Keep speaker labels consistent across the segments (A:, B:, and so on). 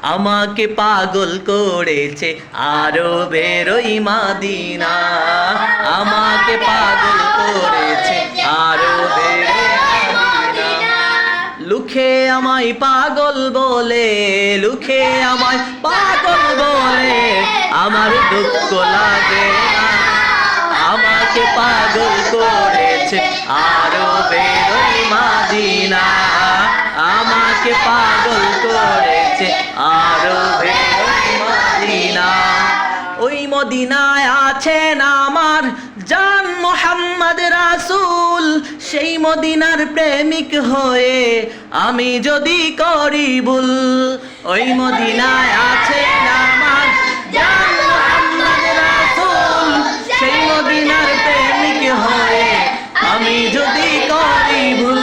A: আমাকে পাগল করেছে আরবের ওই মদিনা, আমাকে পাগল করেছে আরবের ওই মদিনা। লুকে আমায় পাগল বলে, লুকে আমায় পাগল বলে, আমার দুঃখ লাগে না। আমাকে পাগল করেছে আরবের ওই মদিনা, আমাকে পাগল করেছে আরবের ওই মদিনা। ওই মদিনায় আছেন আমার জান মুহাম্মদ রাসূল, সেই মদিনার প্রেমিক হয়ে আমি যদি করি ভুল। ওই মদিনায় আছেন আমার জান মুহাম্মদ রাসূল, সেই মদিনার প্রেমিক হয়ে আমি যদি করি ভুল।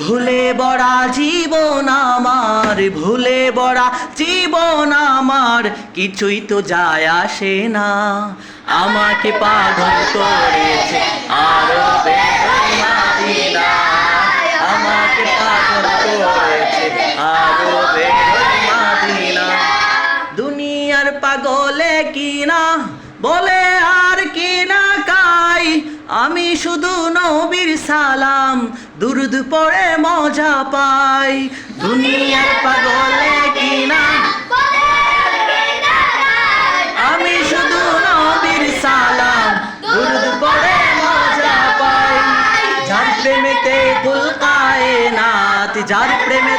A: ভুলে বড়া জীবন আমার, ভুলে বড়া জীবন আমার, কিছুই তো যায় আসে না। আমাকে পাগল করেছে আরবের ওই মদিনা, আমাকে পাগল করেছে আরবের ওই মদিনা। দুনিয়ার পাগলে কিনা বলে আর কিনা কাই, আমি শুধু নবীর সালাম দুরুদ পড়ে মজা পাই। দুনিয়ার পাগলে কিনা আমি শুধু নবীর সালাম দুরুদ পড়ে মজা পাই। যার প্রেমেতে কুল কায়নাত, যার প্রেমে